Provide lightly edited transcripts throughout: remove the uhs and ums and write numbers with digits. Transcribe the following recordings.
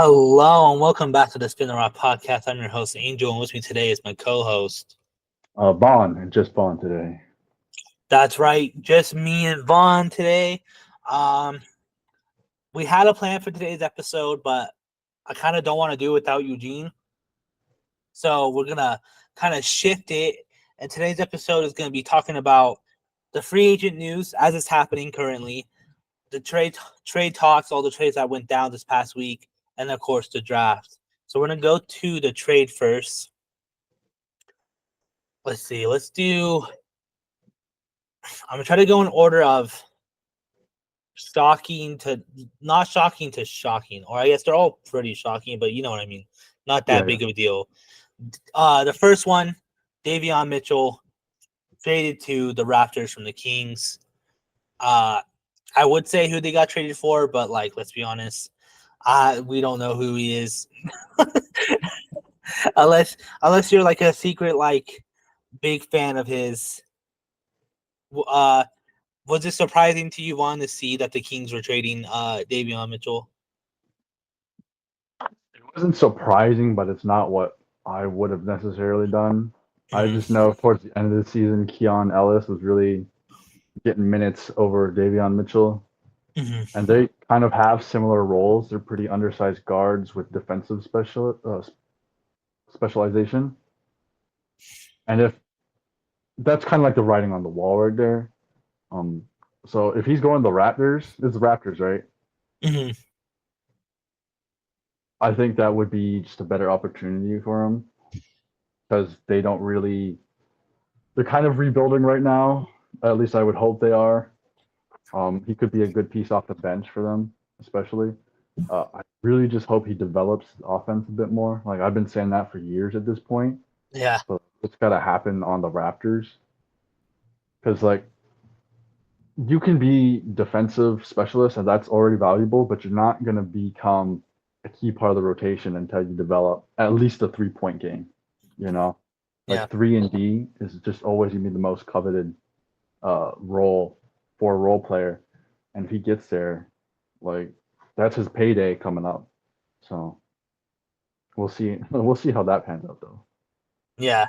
Hello and welcome back to the Spin the Rock podcast. I'm your host Angel, and with me today is my co-host. Bond and just Bond today. That's right, just me and Vaughn today. Um, we had a plan for today's episode, but I kind of don't want to do it without Eugene, so we're gonna kind of shift it. And today's episode is gonna be talking about the free agent news as it's happening currently, the trade talks, all the trades that went down this past week, and of course the draft. So we're gonna go to the trade first. Let's see. Let's do. I'm gonna try to go in order of shocking to not shocking to shocking, or I guess they're all pretty shocking, but you know what I mean. Not that Yeah, big of a deal. The first one, Davion Mitchell traded to the Raptors from the Kings. I would say who they got traded for, but like, let's be honest, we don't know who he is, unless you're like a secret like big fan of his. Uh, Was it surprising to you, Vaughn, to see that the Kings were trading Davion Mitchell? it wasn't surprising, but it's not what I would have necessarily done. I Mm-hmm. just know towards the end of the season, Keon Ellis was really getting minutes over Davion Mitchell, Mm-hmm. and they kind of have similar roles. They're pretty undersized guards with defensive specialization, and if that's kind of like the writing on the wall right there. Um, so if he's going the Raptors, it's the Raptors, right? Mm-hmm. I think that would be just a better opportunity for him because they don't really they're kind of rebuilding right now. At least I would hope they are. He could be a good piece off the bench for them, especially. I really just hope he develops the offense a bit more. Like I've been saying that for years at this point, Yeah, but it's got to happen on the Raptors because like you can be defensive specialist and that's already valuable, but you're not gonna become a key part of the rotation until you develop at least a 3 point game. You know, yeah, like 3 and D is just always gonna be the most coveted role for a role player, and if he gets there, like that's his payday coming up. So we'll see. We'll see how that pans out, though. yeah.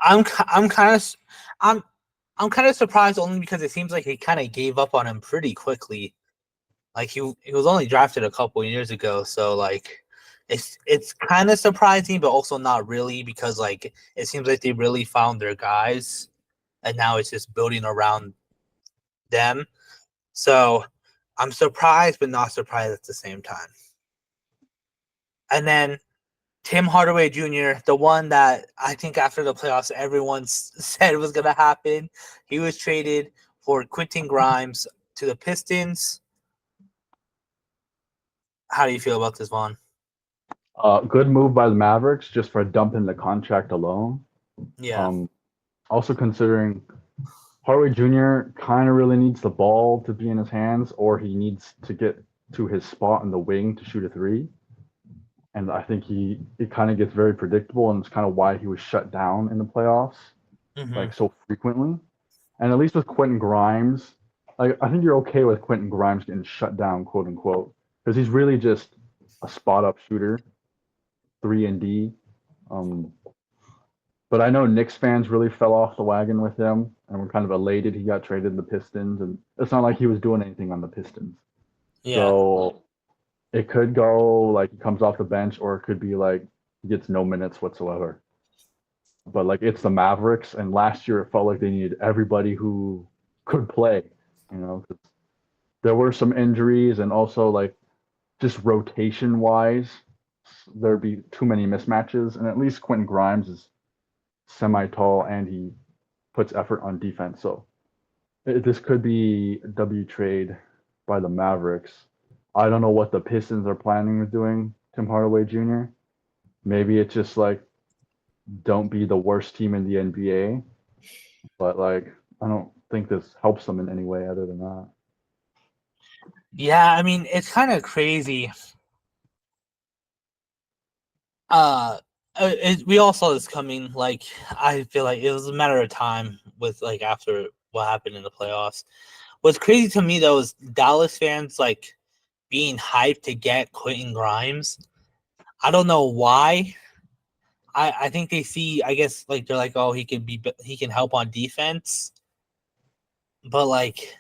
I'm kind of I'm kind of surprised only because it seems like he kind of gave up on him pretty quickly. Like he was only drafted a couple years ago, so like it's kind of surprising, but also not really because like it seems like they really found their guys, and now it's just building around them. So I'm surprised, but not surprised at the same time. And then Tim Hardaway Jr., the one that I think after the playoffs everyone said was going to happen, he was traded for Quentin Grimes to the Pistons. How do you feel about this, Vaughn? Good move by the Mavericks just for dumping the contract alone. Yeah, Um, Also considering Hardaway Jr. kind of really needs the ball to be in his hands, or he needs to get to his spot in the wing to shoot a three. And I think it kind of gets very predictable, and it's kind of why he was shut down in the playoffs mm-hmm. like so frequently. And at least with Quentin Grimes, like I think you're okay with Quentin Grimes getting shut down, quote unquote, because he's really just a spot up shooter, 3 and D. Um, but I know Knicks fans really fell off the wagon with him, and were kind of elated he got traded to the Pistons, and it's not like he was doing anything on the Pistons. Yeah, So it could go like he comes off the bench, or it could be like he gets no minutes whatsoever. But like it's the Mavericks, and last year it felt like they needed everybody who could play. You know, 'cause there were some injuries, and also like just rotation wise, there'd be too many mismatches. And at least Quentin Grimes is semi tall and he puts effort on defense. So this could be a W trade by the Mavericks. I don't know what the Pistons are planning on doing, Tim Hardaway Jr. Maybe it's just like don't be the worst team in the NBA, but like I don't think this helps them in any way other than that. yeah. I mean, it's kind of crazy. Uh, we all saw this coming. Like, I feel like it was a matter of time with like after what happened in the playoffs. What's crazy to me though is Dallas fans like being hyped to get Quentin Grimes. I don't know why. I think they see, I guess, like they're like, oh, he can help on defense, but like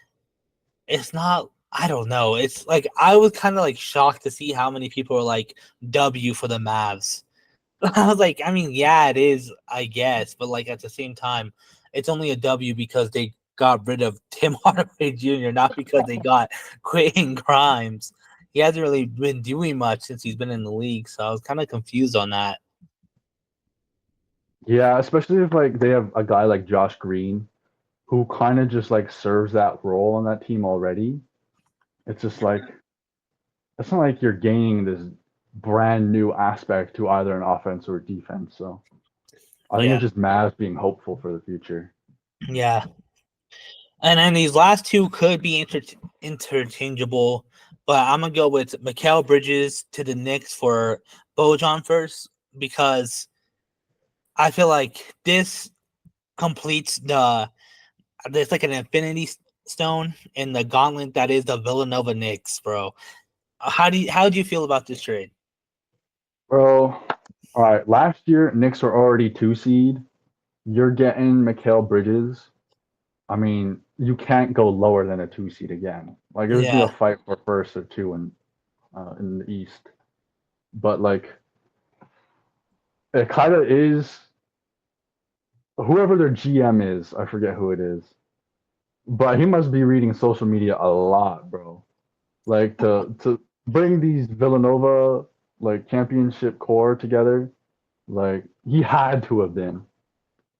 it's not. I don't know. It's like I was kind of like shocked to see how many people were like W for the Mavs. I was like, I mean, yeah, it is, I guess, but like at the same time, it's only a W because they got rid of Tim Hardaway Jr., not because they got Quentin Grimes. He hasn't really been doing much since he's been in the league, so I was kind of confused on that. Yeah, especially if like they have a guy like Josh Green who kind of just like serves that role on that team already. It's just like it's not like you're gaining this brand new aspect to either an offense or defense. So I think Yeah, it's just Mavs being hopeful for the future. yeah. And then these last two could be interchangeable, but I'm gonna go with Mikal Bridges to the Knicks for Bojan first because I feel like this completes there's like an infinity stone in the gauntlet that is the Villanova Knicks, bro. How do you feel about this trade? Bro, all right. Last year, Knicks were already 2 seed. You're getting Mikal Bridges. I mean, you can't go lower than a 2 seed again. Like it would be a Yeah, fight for first or two in the East. But like it kind of is whoever their GM is. I forget who it is, but he must be reading social media a lot, bro. Like to bring these Villanova like championship core together. Like he had to have been.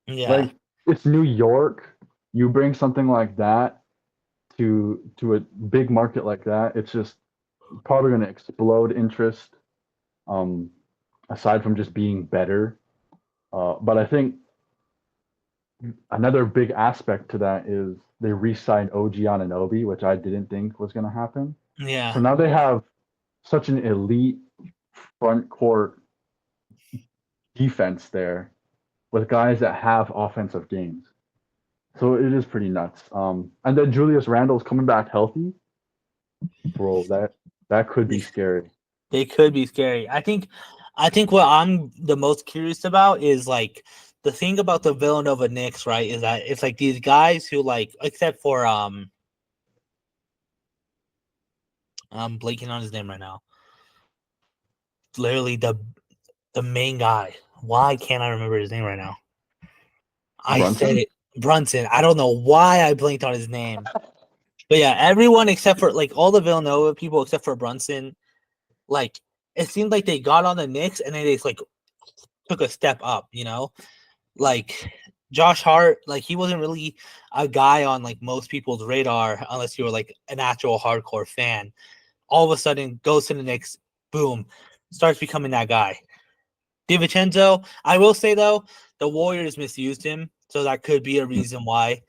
yeah, Like it's New York. You bring something like that to a big market like that, it's just probably going to explode interest. Um, aside from just being better, but I think another big aspect to that is they re-signed OG Anunoby, which I didn't think was going to happen. So yeah, now they have such an elite front court defense there with guys that have offensive games. So it is pretty nuts. And then Julius Randle's coming back healthy, bro. That could be scary. they could be scary. I think what I'm the most curious about is like the thing about the Villanova Knicks, right? Is that it's like these guys who like, except for I'm blanking on his name right now. Literally the main guy. Why can't I remember his name right now? I said Brunson? it. Brunson. I don't know why I blinked on his name. But yeah, everyone except for like all the Villanova people except for Brunson, like it seemed like they got on the Knicks and then they just, like took a step up, you know? Like Josh Hart, like he wasn't really a guy on like most people's radar unless you were like an actual hardcore fan. All of a sudden goes to the Knicks, boom, starts becoming that guy. DiVincenzo, I will say though, the Warriors misused him, so that could be a reason why.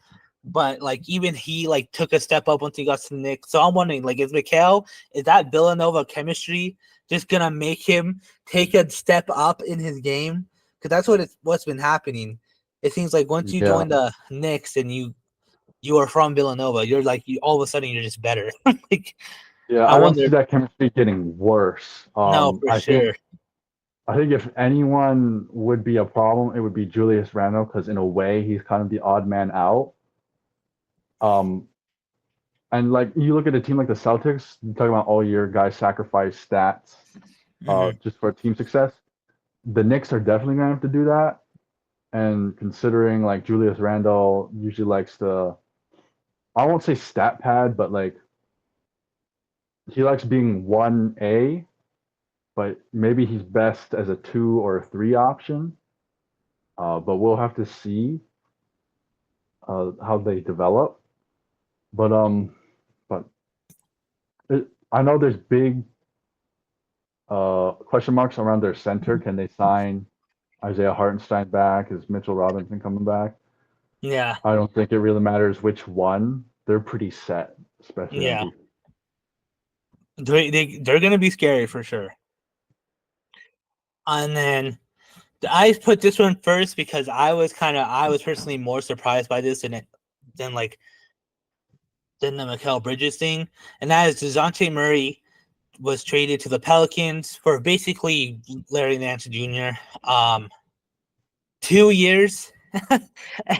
But like even he like took a step up once he got to the Knicks. So I'm wondering, like, is that Villanova chemistry just gonna make him take a step up in his game? Because that's what's been happening. It seems like once you Yeah. join the Knicks and you are from Villanova, you're like all of a sudden you're just better. Like Yeah, I I don't wonder. see that chemistry getting worse. No, for sure. I think if anyone would be a problem, it would be Julius Randle because in a way he's kind of the odd man out. Um, and like you look at a team like the Celtics, you're talking about all year guys sacrifice stats Hmm. just for team success. The Knicks are definitely gonna have to do that. And considering like Julius Randle usually likes to, I won't say stat pad, but like he likes being 1A, but maybe he's best as a 2 or 3 option. But we'll have to see how they develop. But but I know there's big question marks around their center. Can they sign Isaiah Hartenstein back? Is Mitchell Robinson coming back? Yeah, I don't think it really matters which one. They're pretty set, especially on yeah. defense. They're gonna be scary for sure. And then I put this one first because I was personally more surprised by this than like than the Mikal Bridges thing, and that is DeJounte Murray was traded to the Pelicans for basically Larry Nance Jr. 2 years,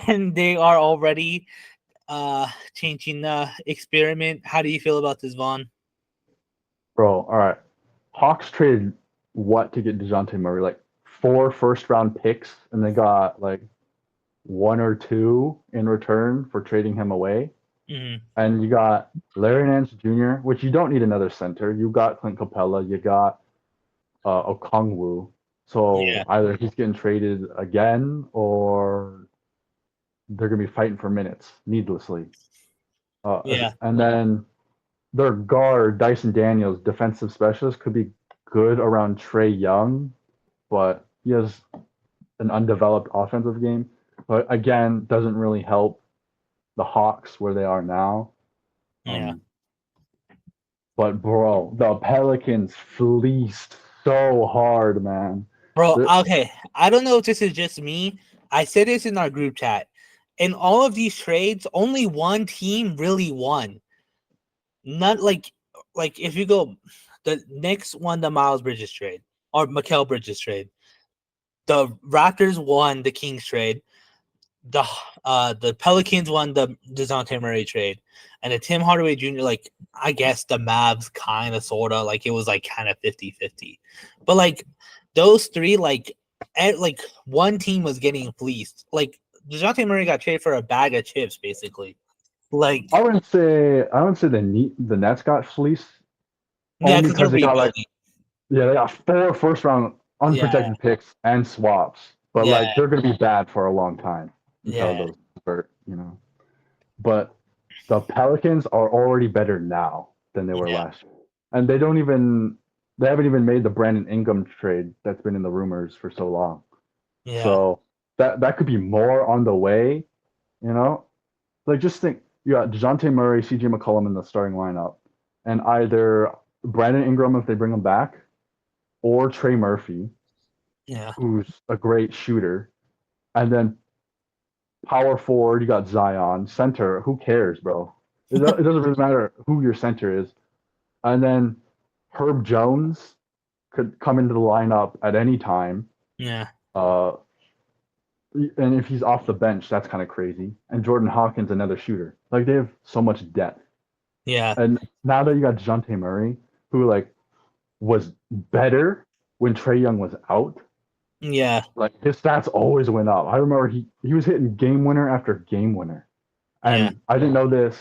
and they are already changing the experiment. How do you feel about this, Vaughn? Bro, all right. Hawks traded what to get DeJounte Murray? Like 4 first-round picks, and they got like 1 or 2 in return for trading him away. Mm-hmm. And you got Larry Nance Jr., which you don't need another center. You got Clint Capella. You got Okongwu. So Yeah. either he's getting traded again or they're going to be fighting for minutes needlessly. Yeah. And then their guard, Dyson Daniels, defensive specialist, could be good around Trae Young, but he has an undeveloped offensive game. But again, doesn't really help the Hawks where they are now. Yeah. But bro, the Pelicans fleeced so hard, man. Bro, okay. I don't know if this is just me. I said this in our group chat. In all of these trades, only one team really won. Not like if you go, the Knicks won the Miles Bridges trade or Mikal Bridges trade. The Raptors won the Kings trade. The Pelicans won the DeJounte Murray trade, and the Tim Hardaway Jr. Like I guess the Mavs kind of sorta like it was like kind of 50-50. But like those three like one team was getting fleeced. Like DeJounte Murray got traded for a bag of chips basically. Like I wouldn't say the Nets got fleeced yeah, only because they're because they got rebuilding. they got 4 first-round unprotected picks and swaps, but Yeah. like they're gonna be bad for a long time until Yeah. those convert, But the Pelicans are already better now than they were Yeah. last year, and they haven't even made the Brandon Ingram trade that's been in the rumors for so long. Yeah. So that could be more on the way, Like just think, you got DeJounte Murray, CJ McCollum in the starting lineup, and either Brandon Ingram if they bring him back, or Trey Murphy, Yeah. who's a great shooter, and then power forward you got Zion, center who cares, bro? It doesn't really matter who your center is, and then Herb Jones could come into the lineup at any time. Yeah. And if he's off the bench, that's kind of crazy. And Jordan Hawkins, another shooter. Like they have so much depth. Yeah. And now that you got DeJounte Murray, who like was better when Trae Young was out, Yeah. like his stats always went up. I remember he was hitting game winner after game winner. And Yeah. I didn't know this,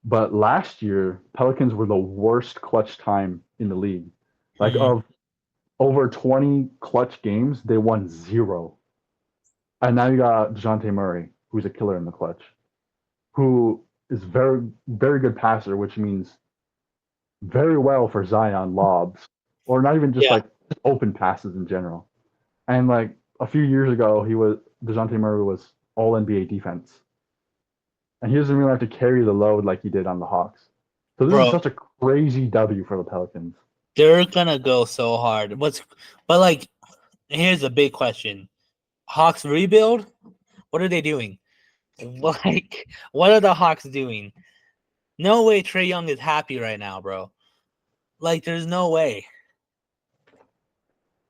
but last year Pelicans were the worst clutch time in the league. Like of over 20 clutch games, they won 0. And now you got DeJounte Murray, who's a killer in the clutch, who is very, very good passer, which means very well for Zion lobs, or not even just Yeah. like open passes in general. And like a few years ago, DeJounte Murray was all NBA defense. And he doesn't really have to carry the load like he did on the Hawks. So this is Bro, such a crazy W for the Pelicans. they're gonna go so hard. But like here's a big question. Hawks rebuild? What are they doing? Like, what are the Hawks doing? No way Trae Young is happy right now, bro. Like, there's no way.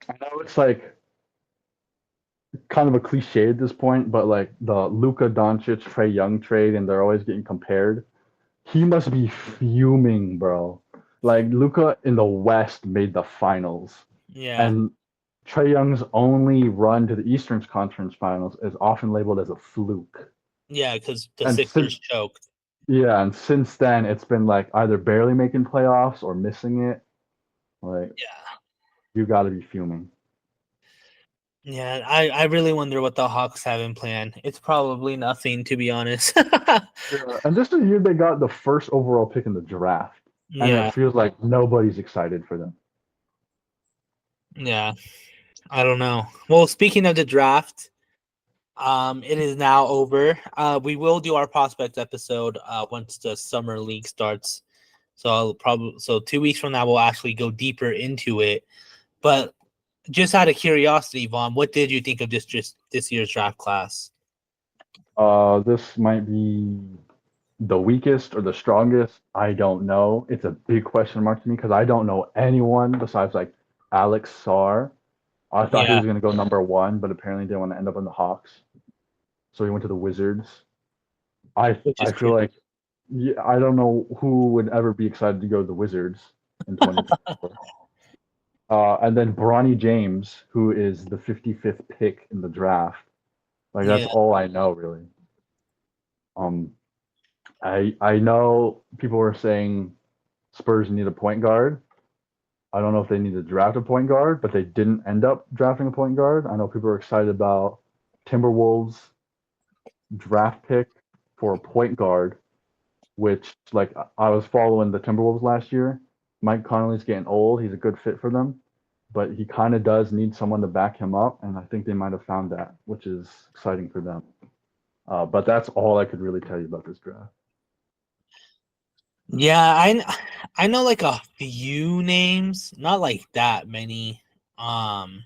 I know it's like kind of a cliche at this point, but like the Luka Doncic Trae Young trade, and they're always getting compared. He must be fuming, bro. Like Luka in the West made the finals, Yeah. and Trae Young's only run to the Eastern Conference Finals is often labeled as a fluke. Yeah, because the And Sixers choked. Yeah, and since then it's been like either barely making playoffs or missing it. Like Yeah. you got to be fuming. Yeah, I really wonder what the Hawks have in plan. It's probably nothing, to be honest. Yeah, and this is the year they got the first overall pick in the draft, and Yeah. it feels like nobody's excited for them. Yeah. I don't know. Well, speaking of the draft, it is now over. We will do our prospect episode once the summer league starts. So I'll probably 2 weeks from now we'll actually go deeper into it. But just out of curiosity, Vaughn, what did you think of this year's draft class? This might be The weakest or the strongest, I don't know. It's a big question mark to me because I don't know anyone besides like Alex Sarr. I thought he Yeah, was going to go number one, but apparently didn't want to end up in the Hawks, so he went to the Wizards. I which is I feel crazy. like yeah, I don't know who would ever be excited to go to the Wizards in 2024. And then Bronny James, who is the 55th pick in the draft. Like that's Yeah, all I know really. Um, I know people were saying Spurs need a point guard. I don't know if they need to draft a point guard, but they didn't end up drafting a point guard. I know people are excited about Timberwolves draft pick for a point guard, which like I was following the Timberwolves last year. Mike Conley's getting old. He's a good fit for them, but he kind of does need someone to back him up, and I think they might have found that, which is exciting for them. But that's all I could really tell you about this draft. yeah. I know like a few names, not like that many. Um,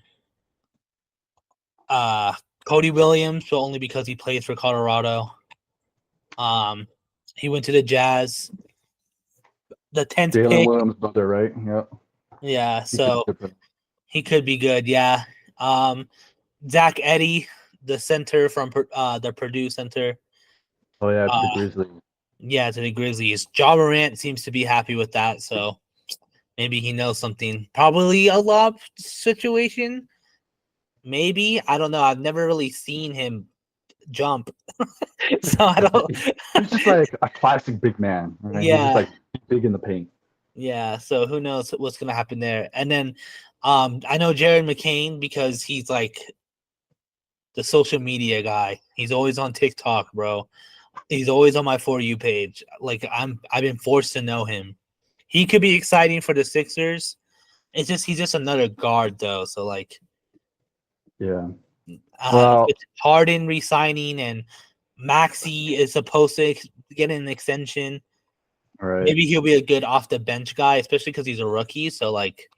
uh, Cody Williams, but only because he plays for Colorado. Um, he went to the Jazz, the 10th Jalen pick. Williams' brother, right? Yep. Yeah, He could be so good for them. he could be good. Yeah. Um, Zach Edey, the center from the Purdue center. Oh yeah, to the Uh, Grizzlies. yeah, to the Grizzlies. Ja Morant seems to be happy with that, so maybe he knows something. Probably a lob situation. Maybe I don't know. I've never really seen him jump, so I don't. He's just like a classic big man. Right? He's just Yeah, like big in the paint. yeah. So who knows what's gonna happen there? And then, I know Jared McCain because he's like the social media guy. He's always on TikTok, bro. He's always on my For You page. Like I've been forced to know him. He could be exciting for the Sixers. It's just he's just another guard though. So like Yeah. with Well, Harden resigning and Maxi is supposed to get an extension. all right. Maybe he'll be a good off the bench guy, especially because he's a rookie. So like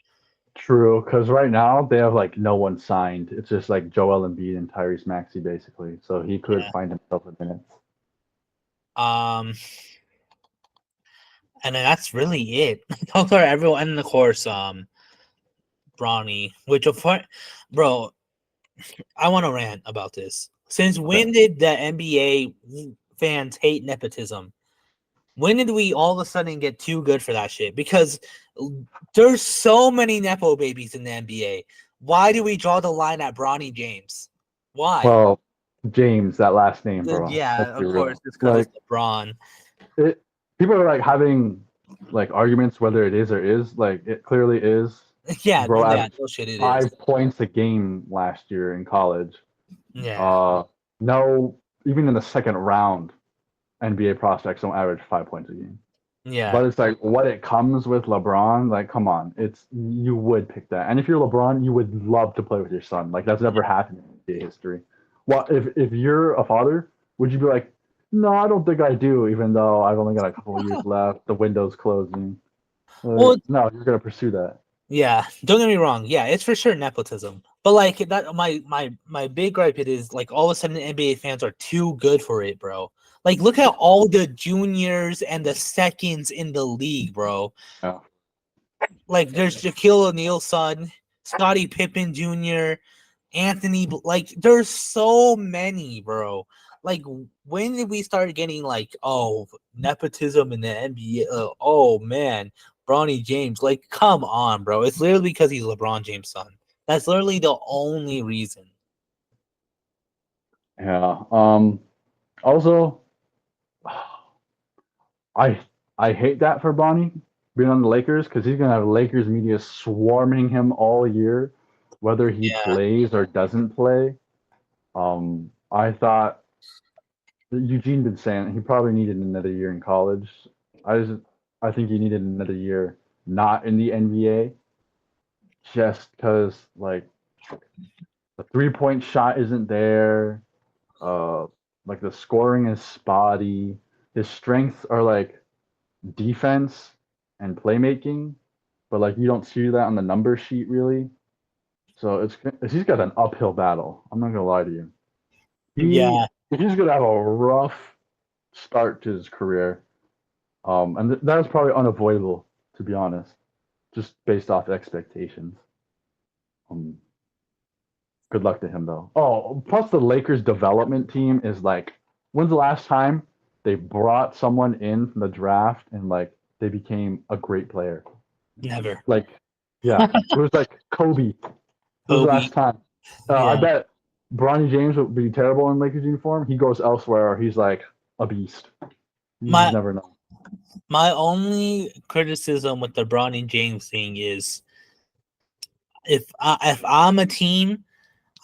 True, because right now they have like no one signed. It's just like Joel Embiid and Tyrese Maxey basically. So he could yeah. find himself a minutes. Um and then that's really it. Those are everyone and of course Bronny, which of course bro, I want to rant about this. Since Okay. when did the NBA fans hate nepotism? When did we all of a sudden get too good for that shit? Because there's so many nepo babies in the NBA. Why do we draw the line at Bronny James? Why? Well, James, that last name, bro. Let's Yeah, be of course, real. it's because Like it's LeBron. it, people are like having like arguments whether it is or is. Like it clearly is. Yeah, Bro yeah, averaged no shit, it is. 5 points a game last year in college. Yeah, Uh, no, even in the second round, NBA prospects don't average 5 points a game. yeah, But it's like what it comes with LeBron. Like, come on, it's you would pick that. And if you're LeBron, you would love to play with your son. Like that's never happened in NBA history. Well, if you're a father, would you be like, no, I don't think I do, even though I've only got a couple of years left, the window's closing. well, No, you're gonna pursue that. yeah. Don't get me wrong. Yeah, it's for sure nepotism. But like that, my big gripe it is like all of a sudden NBA fans are too good for it, bro. Like look at all the juniors and the seconds in the league, bro. Yeah. Like there's Shaquille O'Neal's son, Scottie Pippen Jr., Anthony. Like there's so many, bro. Like when did we start getting like nepotism in the NBA? Oh man, Bronny James. Like come on, bro. It's literally because he's LeBron James' son. That's literally the only reason. Yeah. Also, I I hate that for Bonnie being on the Lakers because he's gonna have Lakers media swarming him all year, whether he Yeah, plays or doesn't play. I thought Eugene been saying he probably needed another year in college. I just I think he needed another year not in the NBA just because like the 3 point shot isn't there. Uh, like the scoring is spotty. His strengths are like defense and playmaking, but like you don't see that on the number sheet really. So he's got an uphill battle. I'm not gonna lie to you. He yeah, he's gonna have a rough start to his career. And that was probably unavoidable, to be honest, just based off expectations. Um, Good luck to him though. Oh, plus the Lakers development team is like, when's the last time they brought someone in from the draft and like they became a great player? Never. Like, yeah, it was like Kobe. When was the Kobe. last time? I Yeah. bet Bronny James would be terrible in Lakers uniform. He goes elsewhere, or he's like a beast. You just My never know. my only criticism with the Bronny James thing is if I'm a team,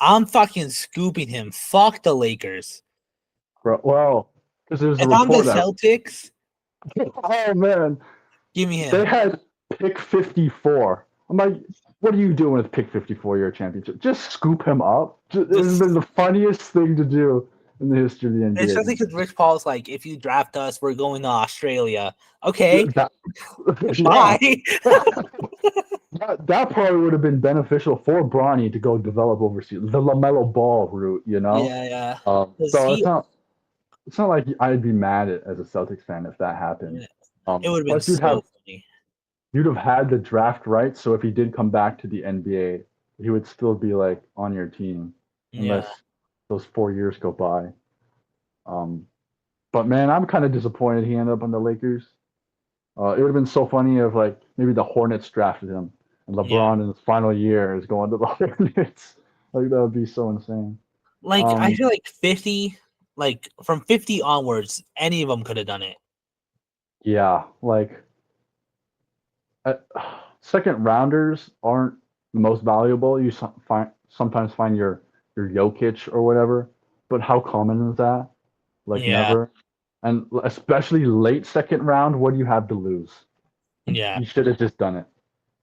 I'm fucking scooping him. Fuck the Lakers. Bro, well, because there's a If I'm the report that, Celtics, oh man, give me they him. had pick 54. I'm like, what are you doing with pick 54? Your championship? Just scoop him up. It's been the funniest thing to do in the history of the NBA. Especially because Rich Paul's like, if you draft us, we're going to Australia. Okay, That, bye. that probably would have been beneficial for Bronny to go develop overseas, the LaMelo Ball route, you know. Yeah. So it's not like I'd be mad as a Celtics fan if that happened. It would have been Plus so funny. you'd have had the draft rights, so if he did come back to the NBA, he would still be like on your team unless Yeah. those 4 years go by. But man, I'm kind of disappointed he ended up on the Lakers. It would have been so funny if like maybe the Hornets drafted him and LeBron in his final year is going to the Hornets. Like that would be so insane. Like I feel like 50, like from 50 onwards, any of them could have done it. Yeah, like second rounders aren't the most valuable. You sometimes find your Jokic or whatever, but how common is that? Like Yeah. never. And especially late second round, what do you have to lose? Yeah. You should have just done it.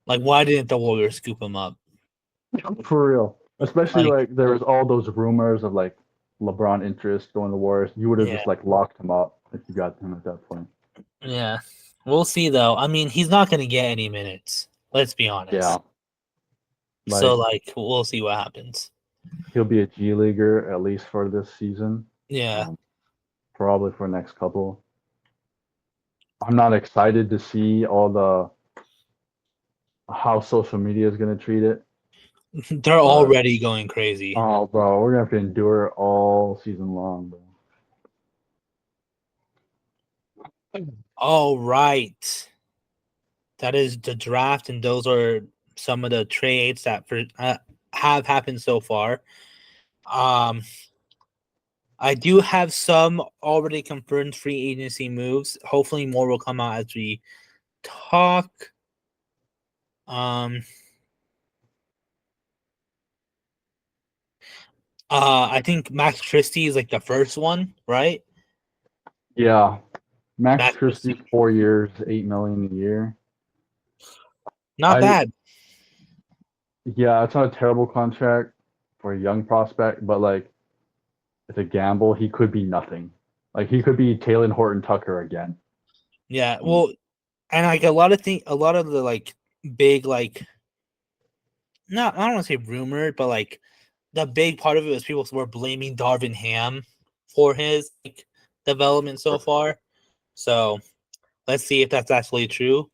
Like, why didn't the Warriors scoop him up? For real. Especially Like, like there was all those rumors of like LeBron interest going to Warriors. You would have yeah. just like locked him up if you got him at that point. Yeah. We'll see though. I mean, he's not going to get any minutes. Let's be honest. Yeah. So like, we'll see what happens. He'll be a G Leaguer at least for this season. Yeah. Probably for the next couple. I'm not excited to see all the how social media is going to treat it. They're already going crazy. Oh, bro, we're gonna have to endure it all season long, bro. All right. That is the draft, and those are some of the trades that have happened so far. I do have some already confirmed free agency moves. Hopefully, more will come out as we talk. I think Max Christie is like the first one, right? Yeah, Max Christie. Christie, 4 years, $8 million a year. Not bad. Yeah, it's not a terrible contract for a young prospect, but like it's a gamble. He could be nothing. Like he could be Taylor Horton Tucker again. Yeah, well, and like a lot of the like big like, no, I don't want to say rumored, but like the big part of it was people were blaming Darvin Ham for his like development so far. So let's see if that's actually true.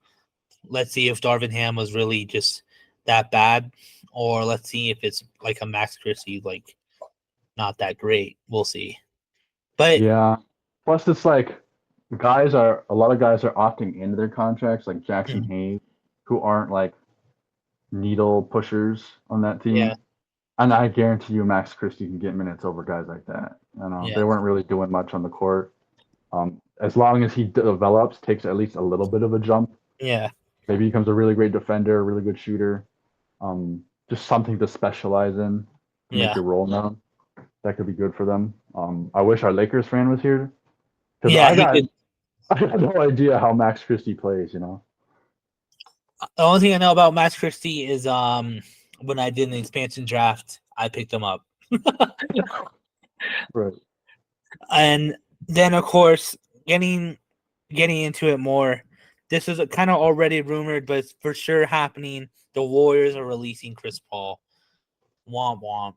Let's see if Darvin Ham was really just that bad, or let's see if it's like a Max Christie, like not that great. We'll see. But yeah, plus it's like a lot of guys are opting into their contracts, like Jackson Hayes, who aren't like needle pushers on that team. Yeah. And I guarantee you, Max Christie can get minutes over guys like that. You know, they weren't really doing much on the court. As long as he develops, takes at least a little bit of a jump. Yeah. Maybe becomes a really great defender, a really good shooter. Just something to specialize in, to make your role known. That could be good for them. I wish our Lakers fan was here. Yeah, I have no idea how Max Christie plays, you know. The only thing I know about Max Christie is when I did an expansion draft, I picked him up. Right. And then of course, getting into it more, this is kind of already rumored, but it's for sure happening. The Warriors are releasing Chris Paul. Womp womp.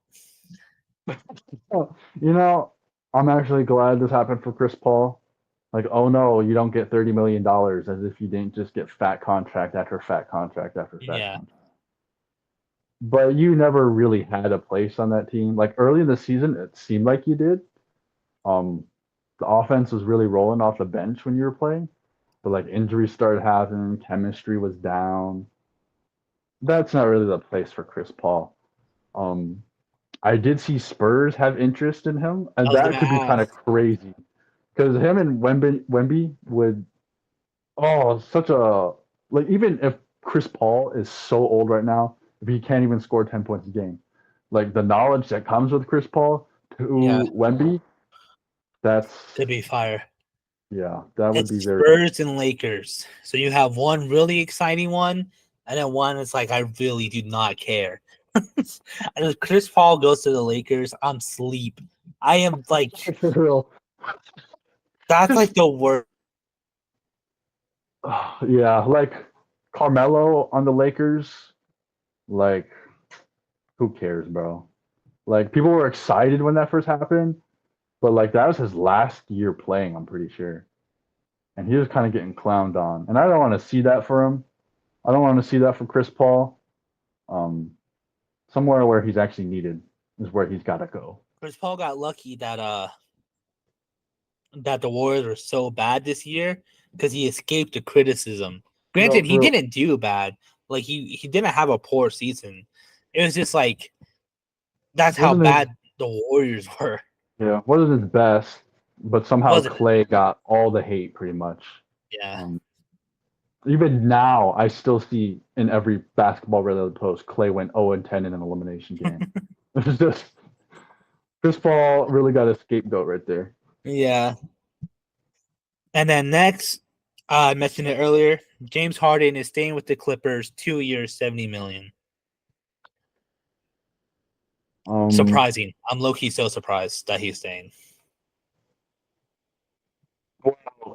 You know, I'm actually glad this happened for Chris Paul. Like, oh no, you don't get $30 million, as if you didn't just get fat contract after fat contract after fat Yeah. contract. But you never really had a place on that team. Like early in the season, it seemed like you did. Um, the offense was really rolling off the bench when you were playing, but like injuries started happening, chemistry was down. That's not really the place for Chris Paul. Um, I did see Spurs have interest in him, and I was gonna that could be kind of ask. crazy because him and Wemby would. Oh, such a like. Even if Chris Paul is so old right now, if he can't even score 10 points a game, like the knowledge that comes with Chris Paul Yeah, to Wemby, that's could be fire. yeah, that would It's be very. Spurs and Lakers. So you have one really exciting one, and then one is like I really do not care. And if Chris Paul goes to the Lakers, I'm sleep. I am like For real. that's like the worst. Yeah, like Carmelo on the Lakers, like who cares, bro? Like people were excited when that first happened, but like that was his last year playing, I'm pretty sure. And he was kind of getting clowned on. And I don't want to see that for him. I don't want to see that for Chris Paul. Um, somewhere where he's actually needed is where he's got to go. Chris Paul got lucky that the Warriors were so bad this year because he escaped the criticism. No, Granted, he for didn't do bad. Like he didn't have a poor season. It was just like that's how wasn't his bad the Warriors were. yeah wasn't his best, but somehow Wasn't it? Clay got all the hate pretty much. Yeah. Um, even now, I still see in every basketball related post Clay went 0-10 in an elimination game. It's just Chris Paul really got a scapegoat right there. Yeah. And then next, I mentioned it earlier. James Harden is staying with the Clippers 2 years, 70 million. Um, Surprising. I'm low key so surprised that he's staying.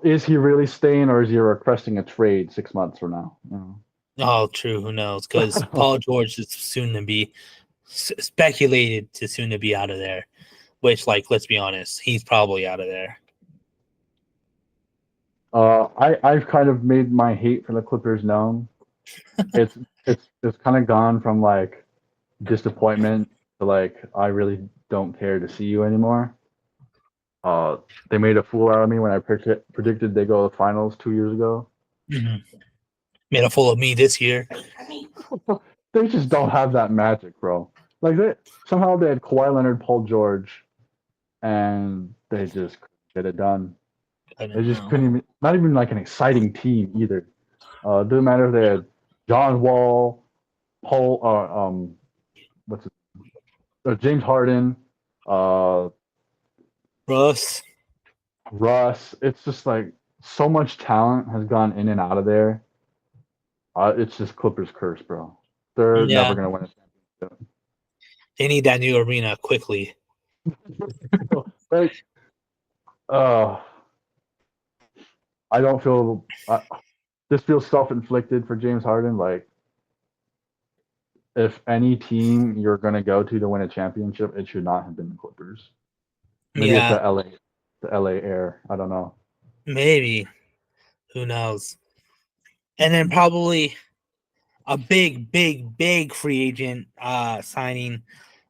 is he really staying, or is he requesting a trade 6 months from now? Oh, true. Who knows? Because Paul George is soon to be speculated to soon to be out of there. Which, like, let's be honest, he's probably out of there. I've kind of made my hate for the Clippers known. It's it's kind of gone from like disappointment to like I really don't care to see you anymore. They made a fool out of me when I predicted they go to the finals 2 years ago. Mm-hmm. Made a fool of me this year. They just don't have that magic, bro. Like they had Kawhi Leonard, Paul George, and they just couldn't get it done. I They don't just know. couldn't even, not even like an exciting team either. It doesn't matter if they had John Wall, Paul, what's it, James Harden, uh, Russ. Russ. It's just like so much talent has gone in and out of there. It's just Clippers curse, bro. They're never Yeah. gonna win a championship. They need that new arena quickly. Like, uh, I don't feel. This feels self-inflicted for James Harden. Like, if any team you're gonna go to win a championship, it should not have been the Clippers. Maybe it's Yeah. the LA Air. I don't know. Maybe. Who knows? And then probably a big, big, big free agent signing.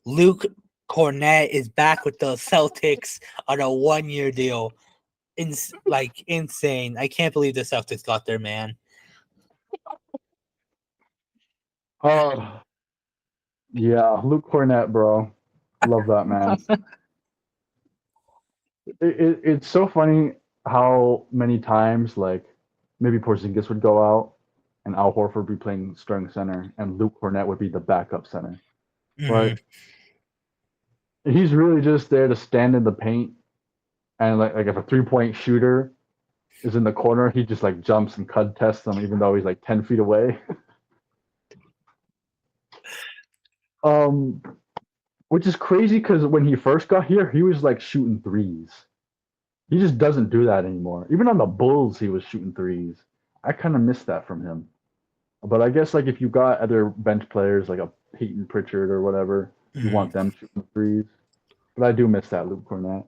Luke Cornett is back with the Celtics on a 1 year deal. Like insane. I can't believe the Celtics got their man. Oh, yeah, Luke Cornett, bro. Love that man. It's so funny how many times like maybe Porzingis would go out and Al Horford would be playing starting center and Luke Cornett would be the backup center. Mm-hmm. Like he's really just there to stand in the paint and like if a 3 point shooter is in the corner, he just like jumps and contests them even though he's like 10 feet away. um, which is crazy because when he first got here, he was like shooting threes. He just doesn't do that anymore. Even on the Bulls, he was shooting threes. I kind of miss that from him. But I guess like if you got other bench players like a Peyton Pritchard or whatever, you Mm-hmm. want them shooting threes. But I do miss that Luke Cornett.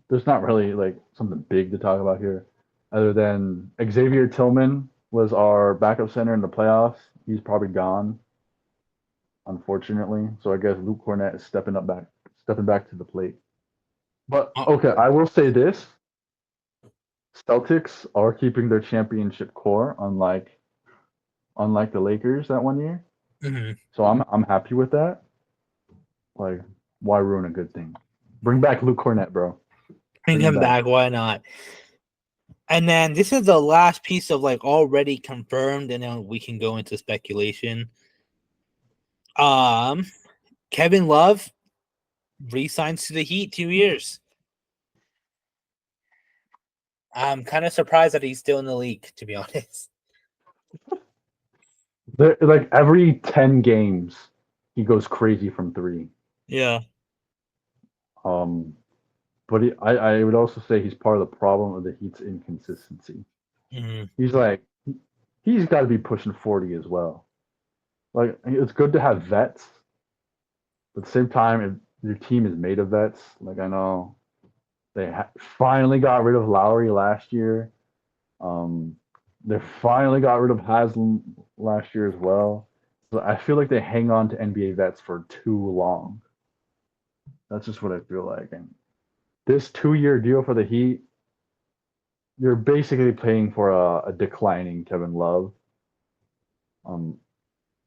There's not really like something big to talk about here, other than Xavier Tillman was our backup center in the playoffs. He's probably gone, unfortunately. So I guess Luke Cornett is stepping back to the plate. But Oh, okay, I will say this: Celtics are keeping their championship core, unlike the Lakers that one year. mhm. So I'm happy with that. Like, why ruin a good thing? Bring back Luke Cornett, bro. Bring Bring him him back. back. Why not? And then this is the last piece of like already confirmed, and then we can go into speculation. Um, Kevin Love re-signs to the Heat 2 years. I'm kind of surprised that he's still in the league, to be honest. Like every 10 games, he goes crazy from three. Yeah. Um, but I would also say he's part of the problem of the Heat's inconsistency. Mhm. He's like he's got to be pushing 40 as well. Like it's good to have vets, but at the same time, if your team is made of vets, like I know they finally got rid of Lowry last year. Um, they finally got rid of Haslam last year as well. So I feel like they hang on to NBA vets for too long. That's just what I feel like. And this 2 year deal for the Heat, you're basically paying for a declining Kevin Love. Um,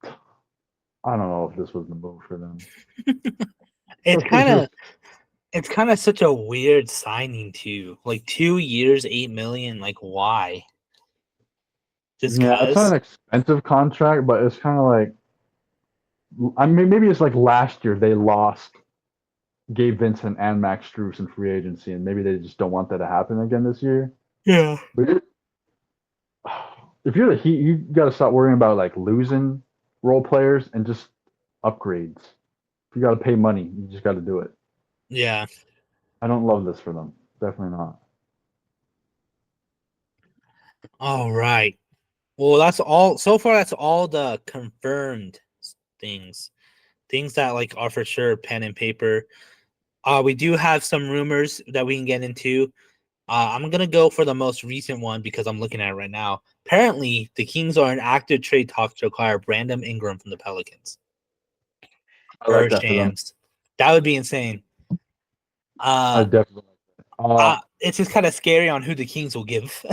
I don't know if this was the move for them. It's It's kind just of it's kind of such a weird signing too. Like 2 years, 8 million. Like why? Just yeah, it's not cause? an expensive contract, but it's kind of like I mean maybe it's like last year they lost Gabe Vincent and Max Strus in free agency, and maybe they just don't want that to happen again this year. Yeah. But if you're the Heat, you got to stop worrying about like losing role players and just upgrades. If you got to pay money, you just got to do it. Yeah. I don't love this for them. Definitely not. All right. Well, that's all. So far, that's all the confirmed things. Things that like are for sure pen and paper. We do have some rumors that we can get into. I'm gonna go for the most recent one because I'm looking at it right now. Apparently, the Kings are in active trade talks to acquire Brandon Ingram from the Pelicans I for like that for them. Shams. That would be insane. I definitely. It's just kind of scary on who the Kings will give.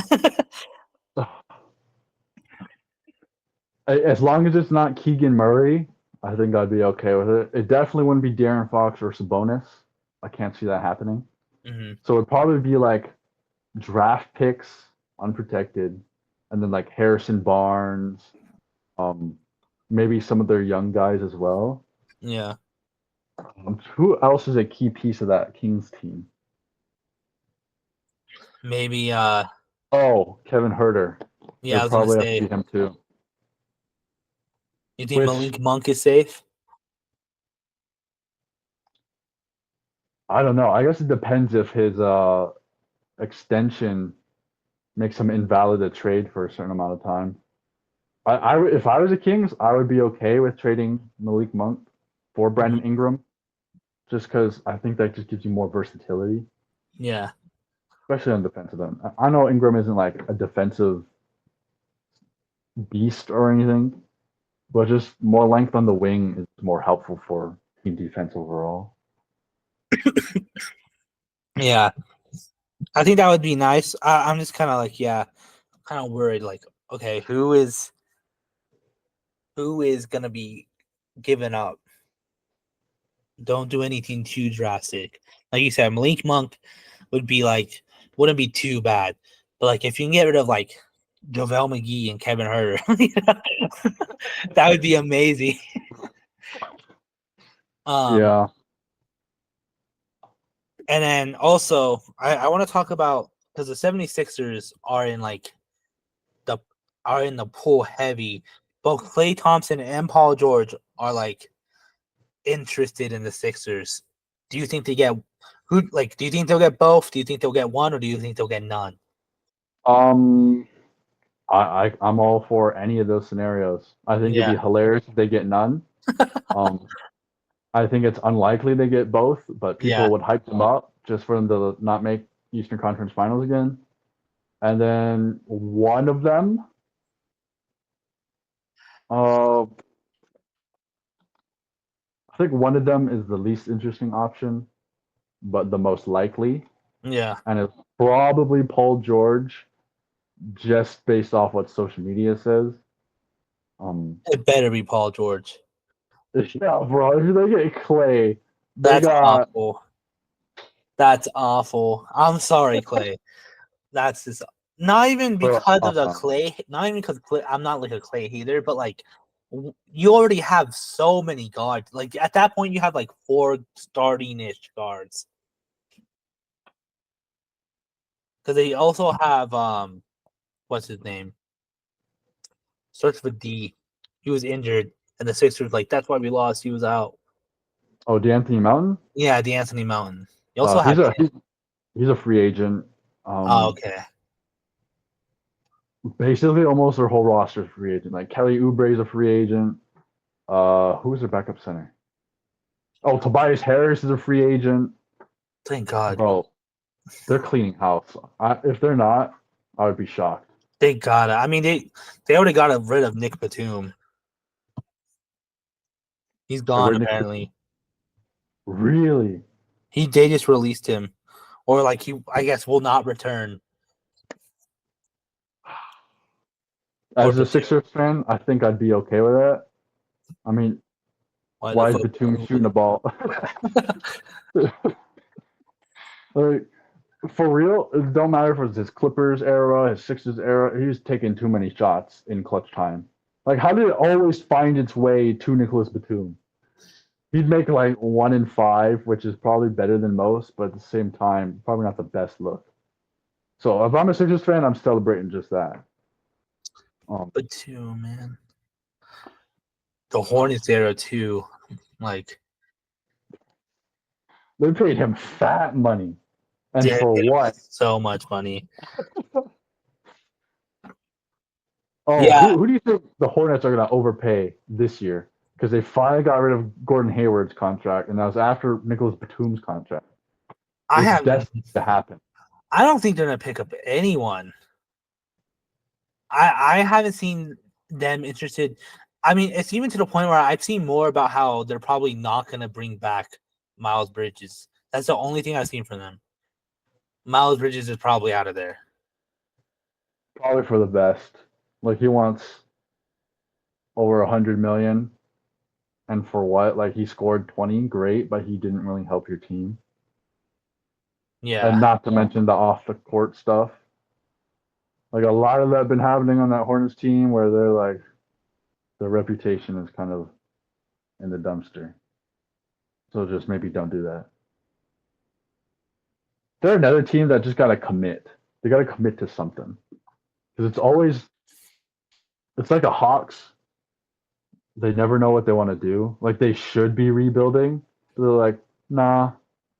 As long as it's not Keegan Murray, I think I'd be okay with it. It definitely wouldn't be Darren Fox or Sabonis. I can't see that happening. Mhm. So it'd probably be like draft picks, unprotected, and then like Harrison Barnes, um, maybe some of their young guys as well. Yeah, Who else is a key piece of that Kings team? maybe. Oh, Kevin Herter. Yeah, I They'd was gonna probably have to say. be him too. You think Which Malik Monk is safe? I don't know. I guess it depends if his extension makes him invalid a trade for a certain amount of time. If I was the Kings, I would be okay with trading Malik Monk for Brandon Mhm. Ingram, just because I think that just gives you more versatility, Yeah, especially on defensive end. I know Ingram isn't like a defensive beast or anything, but just more length on the wing is more helpful for team defense overall. yeah. I think that would be nice. I'm just kind of like, yeah, kind of worried. Like, okay, who is gonna be given up? Don't do anything too drastic. Like you said, Malik Monk would be like wouldn't be too bad. But like if you can get rid of like JaVale McGee and Kevin Herter, that would be amazing. Um, Yeah. and then also I want to talk about because the 76ers are in like the are in the pool heavy. Both Clay Thompson and Paul George are like interested in the Sixers. Do you think they get who like do you think they'll get both? Do you think they'll get one or do you think they'll get none? Um, I'm all for any of those scenarios. I think it'd Yeah. be hilarious if they get none. Um, I think it's unlikely they get both, but Yeah. people would hype them up. just for them to not make Eastern Conference Finals again. And then one of them, I think one of them is the least interesting option, but the most likely, Yeah, and it's probably Paul George, just based off what social media says. it better be Paul George. Yeah, bro. If they get Clay, they That's got awful. That's awful. I'm sorry, Clay. That's just not even bro. because of the Clay. Not even because Clay. I'm not like a Clay hater, but like you already have so many guards. Like at that point, you have like 4 starting-ish guards. Because they also have what's his name? Starts with D. He was injured, and the Sixers like that's why we lost. He was out. Oh, D'Anthony Mountain. Yeah, D'Anthony Mountain. You also He's have a he's a free agent. oh, okay. Basically, almost their whole roster is free agent. Like Kelly Oubre is a free agent. Who's their backup center? Oh, Tobias Harris is a free agent. Thank God. Bro, they're cleaning house. If they're not, I would be shocked. Thank God. I mean, they already got rid of Nick Batum. He's gone apparently. Really? They just released him, or like he I guess will not return. As a Sixers fan, I think I'd be okay with that. I mean, why is Batum shooting the ball? Like, for real, it don't matter if it's his Clippers era, his Sixers era. He's taking too many shots in clutch time. Like, how did it always find its way to Nicholas Batum? He'd make like 1 in 5, which is probably better than most, but at the same time, probably not the best look. So if I'm a Sixers fan, I'm celebrating just that. Batum, man. The Hornets era too, like they paid him fat money, and for what? So much money. Oh, yeah. who do you think the Hornets are going to overpay this year? Because they finally got rid of Gordon Hayward's contract, and that was after Nicholas Batum's contract. It's destined to happen. I don't think they're going to pick up anyone. I haven't seen them interested. I mean, it's even to the point where I've seen more about how they're probably not going to bring back Miles Bridges. That's the only thing I've seen from them. Miles Bridges is probably out of there. Probably for the best. Like, he wants over $100 million. And for what? Like, he scored 20, great, but he didn't really help your team. Yeah. And not to mention the off the court stuff. Like, a lot of that been happening on that Hornets team where they're like, their reputation is kind of in the dumpster. So just maybe don't do that. They're another team that just got to commit. They got to commit to something. Because it's like a Hawks. They never know what they want to do. Like, they should be rebuilding. But they're like, nah,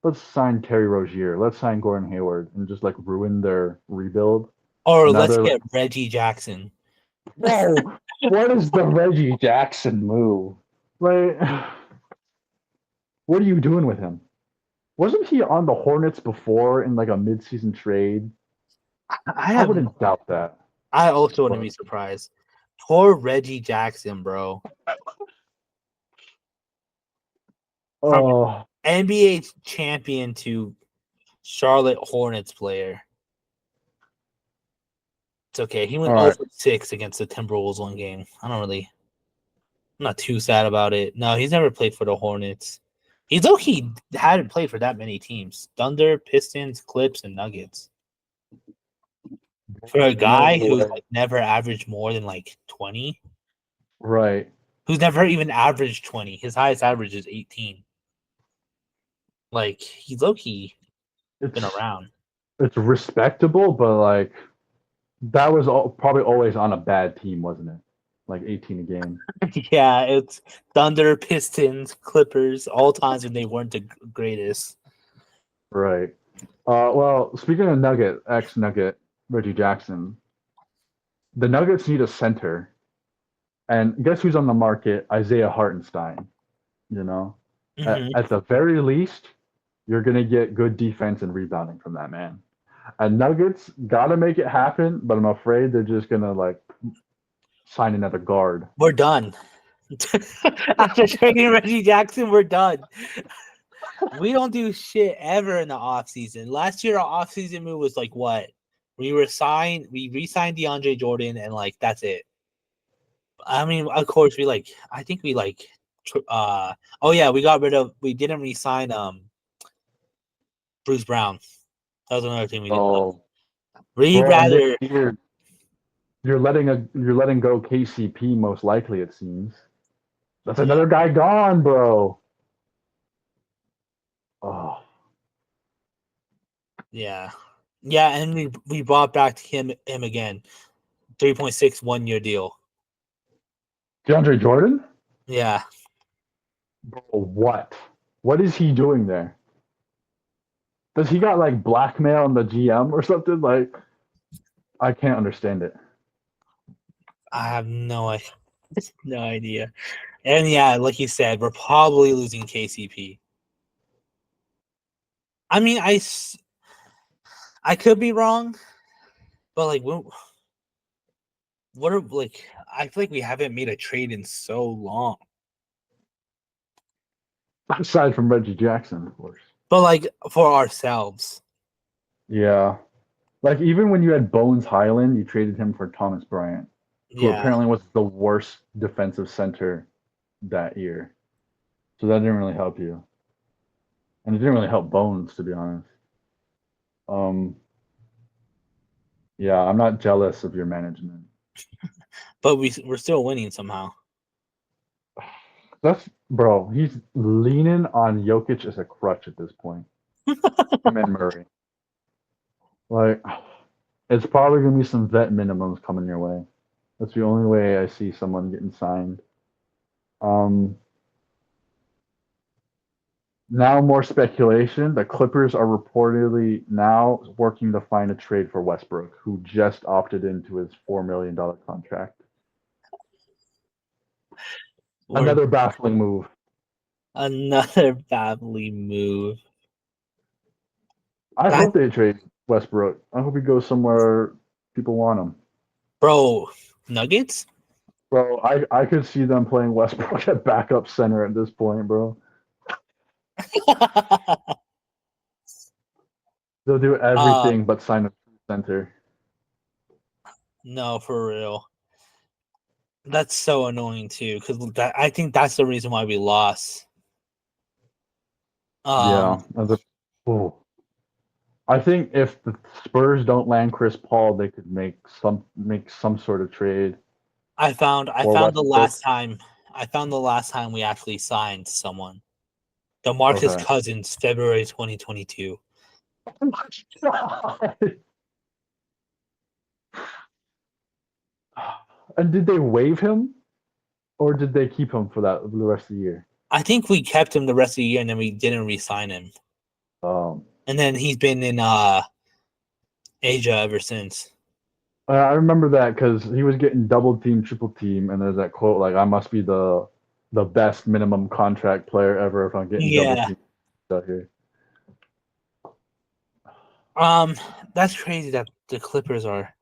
let's sign Terry Rozier. Let's sign Gordon Hayward and just like ruin their rebuild. Or let's get Reggie Jackson. No, what is the Reggie Jackson move? Like, what are you doing with him? Wasn't he on the Hornets before in like a midseason trade? I wouldn't doubt that. I also wouldn't be surprised. Poor Reggie Jackson, bro. Oh, NBA champion to Charlotte Hornets player. It's okay. He went 0-6 against the Timberwolves one game. I'm not too sad about it. No, he's never played for the Hornets. He's he hadn't played for that many teams. Thunder, Pistons, Clips, and Nuggets. For a guy who's like never averaged more than like 20. Right. Who's never even averaged 20. His highest average is 18. Like, he's low-key been around. It's respectable, but like that was probably always on a bad team, wasn't it? Like 18 a game. Yeah, it's Thunder, Pistons, Clippers, all times when they weren't the greatest. Right. Well, speaking of ex-Nugget, Reggie Jackson, the Nuggets need a center. And guess who's on the market? Isaiah Hartenstein. You know? At the very least, you're gonna get good defense and rebounding from that man. And Nuggets gotta make it happen, but I'm afraid they're just gonna like sign another guard. We're done. After trading Reggie Jackson, we're done. We don't do shit ever in the offseason. Last year, our offseason move was like what? We re-signed DeAndre Jordan, and like that's it. I mean, of course, I think we oh yeah, we didn't re-sign Bruce Brown. That was another thing we did. Oh, We'd bro, and rather this year you're letting go KCP most likely. It seems that's another guy gone, bro. Oh, yeah, and we brought back him again, 3.6 1-year deal. DeAndre Jordan, Yeah, bro, what? What is he doing there? Does he got like blackmail on the GM or something? Like, I can't understand it. I have no idea. And yeah, like you said, we're probably losing KCP. I mean, I could be wrong, but like, what are like? I feel like we haven't made a trade in so long. Aside from Reggie Jackson, of course. But like for ourselves, Yeah. Like even when you had Bones Highland, you traded him for Thomas Bryant, who yeah. apparently was the worst defensive center that year. So that didn't really help you. And it didn't really help Bones, to be honest. Um yeah, I'm not jealous of your management. But we're still winning somehow. That's bro, he's leaning on Jokic as a crutch at this point. Him and Murray. Like it's probably gonna be some vet minimums coming your way. That's the only way I see someone getting signed. Um, Now more speculation. The Clippers are reportedly now working to find a trade for Westbrook, who just opted into his $4 million contract. Another baffling move. Another baffling move. I hope they trade Westbrook. I hope he goes somewhere people want him. Bro, Nuggets? Bro, I could see them playing Westbrook at backup center at this point, bro. They'll do everything but sign a center. No, for real. That's so annoying too, because I think that's the reason why we lost. Yeah. I think if the Spurs don't land Chris Paul, they could make some sort of trade. I found Westbrook. the last time we actually signed someone. DeMarcus Cousins, February 2022. Oh my God. And did they waive him, or did they keep him for the rest of the year? I think we kept him the rest of the year, and then we didn't re-sign him. And then he's been in Asia ever since. I remember that because he was getting double team, triple team, and there's that quote like, "I must be the best minimum contract player ever if I'm getting double team out here." That's crazy that the Clippers are.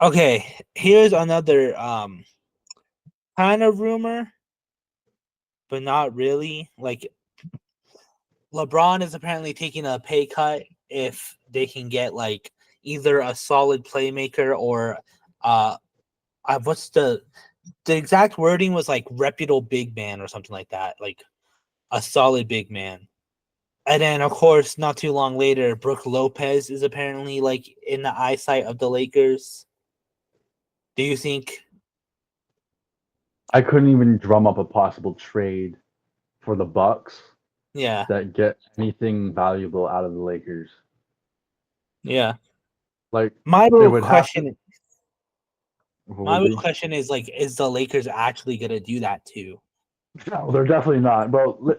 Okay, here's another kind of rumor, but not really. Like LeBron is apparently taking a pay cut if they can get like either a solid playmaker or what's the exact wording was like reputable big man or something like that, like a solid big man. And then of course, not too long later, Brook Lopez is apparently like in the eyesight of the Lakers. Do you think? I couldn't even drum up a possible trade for the Bucks. Yeah. That get anything valuable out of the Lakers. Yeah. Like my real question is like, is the Lakers actually gonna do that too? No, they're definitely not. Well,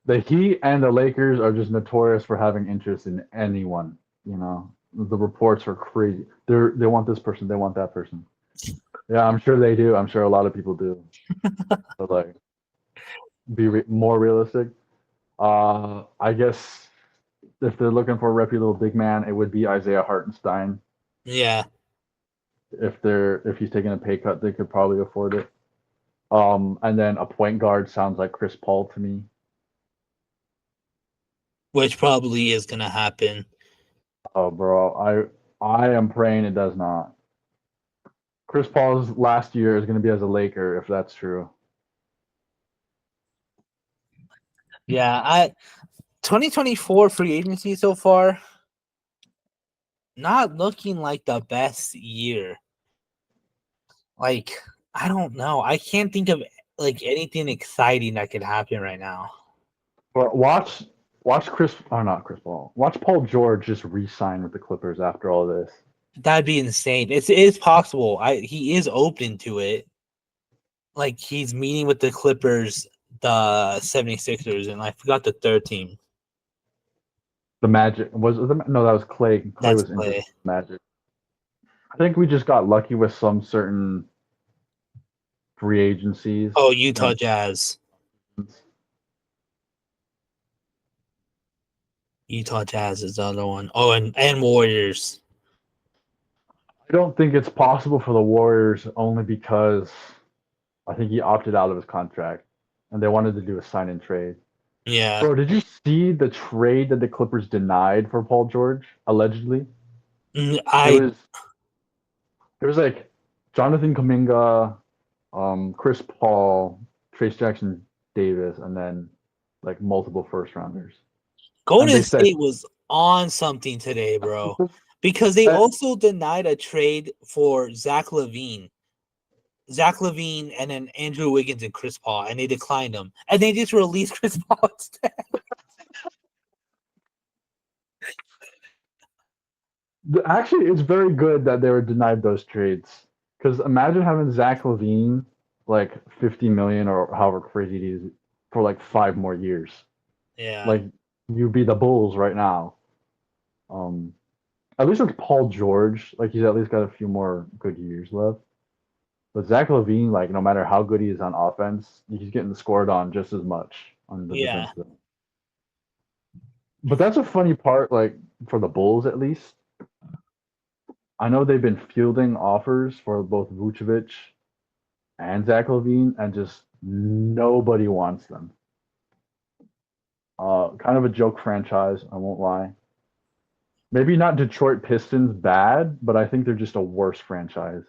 the Heat and the Lakers are just notorious for having interest in anyone. You know, the reports are crazy. They want this person, they want that person. Yeah, I'm sure they do. I'm sure a lot of people do. But like, be more realistic. I guess if they're looking for a reputable big man, it would be Isaiah Hartenstein. Yeah, If he's taking a pay cut, they could probably afford it. And then a point guard sounds like Chris Paul to me. which probably is gonna happen. Oh, bro, I am praying it does not. Chris Paul's last year is going to be as a Laker if that's true. Yeah, 2024 free agency so far, not looking like the best year. Like, I don't know. I can't think of like anything exciting that could happen right now. But watch Chris, or not Chris Paul. Watch Paul George just re-sign with the Clippers after all this. That'd be insane. It is possible. He is open to it. Like he's meeting with the Clippers, the 76ers, and I forgot the third team. The Magic no, that was Clay. Clay That's was injured. Clay. Magic. I think we just got lucky with some certain free agencies. Oh, Utah Jazz. Utah Jazz is the other one. Oh, and Warriors. I don't think it's possible for the Warriors only because I think he opted out of his contract and they wanted to do a sign and trade. Yeah. Bro, did you see the trade that the Clippers denied for Paul George, allegedly? It was like Jonathan Kuminga, Chris Paul, Trace Jackson Davis, and then like multiple first rounders. Golden State was on something today, bro. Because they also denied a trade for Zach LaVine. Zach LaVine and then Andrew Wiggins and Chris Paul, and they declined them. And they just released Chris Paul instead. Actually, it's very good that they were denied those trades. Because imagine having Zach LaVine like 50 million or however crazy it is for like 5 more years. Yeah. Like you'd be the Bulls right now. At least with Paul George, like he's at least got a few more good years left. But Zach LaVine, like no matter how good he is on offense, he's getting scored on just as much on the defensive. But that's a funny part, like for the Bulls at least. I know they've been fielding offers for both Vucevic and Zach LaVine, and just nobody wants them. Kind of a joke franchise, I won't lie. Maybe not Detroit Pistons bad, but I think they're just a worse franchise.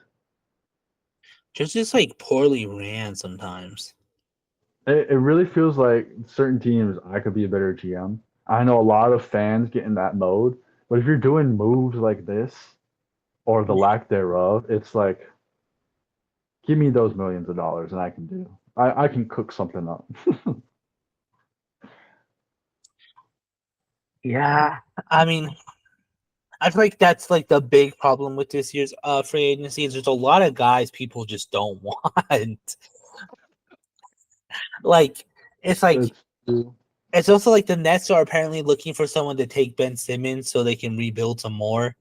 Just like poorly ran sometimes. It really feels like certain teams, I could be a better GM. I know a lot of fans get in that mode, but if you're doing moves like this or the lack thereof, it's like, give me those millions of dollars and I can do. I can cook something up. Yeah, I mean, I feel like that's like the big problem with this year's free agency is there's a lot of guys people just don't want. Like it's like it's also like the Nets are apparently looking for someone to take Ben Simmons so they can rebuild some more.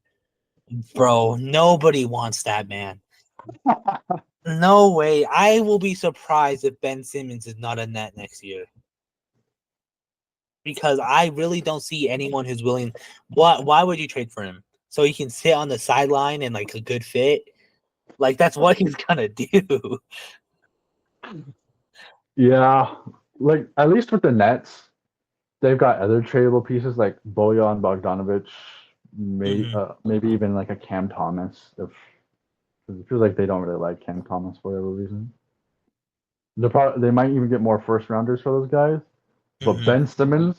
Bro, nobody wants that man. No way. I will be surprised if Ben Simmons is not a Net next year. Because I really don't see anyone who's willing. Why would you trade for him? So he can sit on the sideline and like a good fit? Like that's what he's gonna do. Yeah, like at least with the Nets, they've got other tradable pieces like Bojan Bogdanovic, maybe even like a Cam Thomas. If it feels like they don't really like Cam Thomas for whatever reason. They might even get more first rounders for those guys. But Ben Simmons,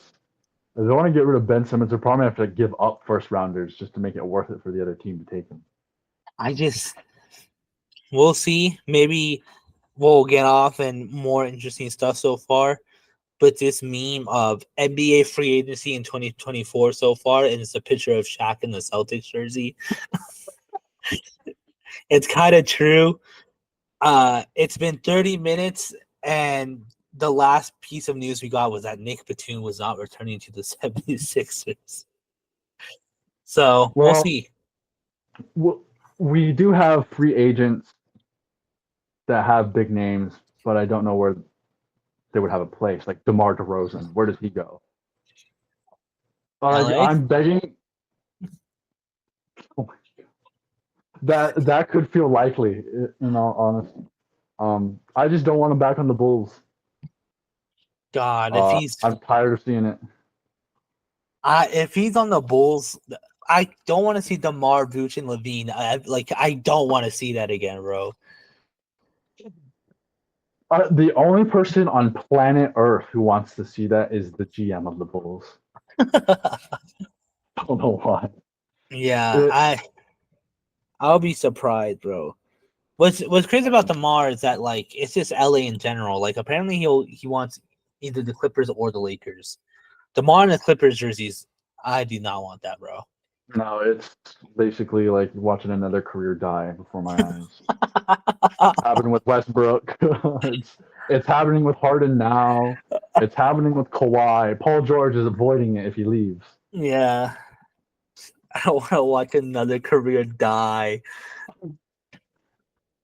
if they want to get rid of Ben Simmons, they're probably have to give up first rounders just to make it worth it for the other team to take him. We'll see. Maybe we'll get off and more interesting stuff so far. But this meme of NBA free agency in 2024 so far, and it's a picture of Shaq in the Celtics jersey. It's kind of true. It's been 30 minutes, and the last piece of news we got was that Nick Batum was not returning to the 76ers. So we'll see. We do have free agents that have big names, but I don't know where they would have a place. Like DeMar DeRozan, where does he go? LA? I'm begging. Oh, that could feel likely, in all honesty. I just don't want him back on the Bulls. God, I'm tired of seeing it. if he's on the Bulls, I don't want to see DeMar, Vooch, and Levine. I don't want to see that again, bro. The only person on planet Earth who wants to see that is the GM of the Bulls. I don't know why. Yeah, I'll be surprised, bro. What's crazy about DeMar is that like it's just LA in general. Like apparently he wants either the Clippers or the Lakers. DeMar in the Clippers jerseys, I do not want that, bro. No, it's basically like watching another career die before my eyes. Happened with Westbrook. it's happening with Harden now. It's happening with Kawhi. Paul George is avoiding it if he leaves. Yeah. I don't want to watch another career die.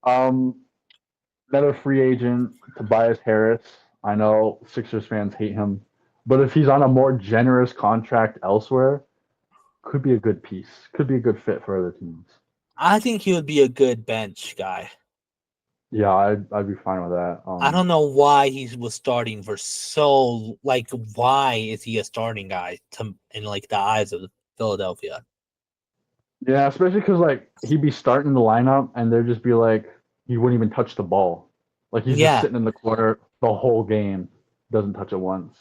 Another free agent, Tobias Harris. I know Sixers fans hate him, but if he's on a more generous contract elsewhere, could be a good piece. Could be a good fit for other teams. I think he would be a good bench guy. Yeah, I'd be fine with that. I don't know why he was starting for so like why is he a starting guy in like the eyes of Philadelphia? Yeah, especially because like he'd be starting the lineup and there'd just be like he wouldn't even touch the ball. Like he's just sitting in the corner the whole game, doesn't touch it once.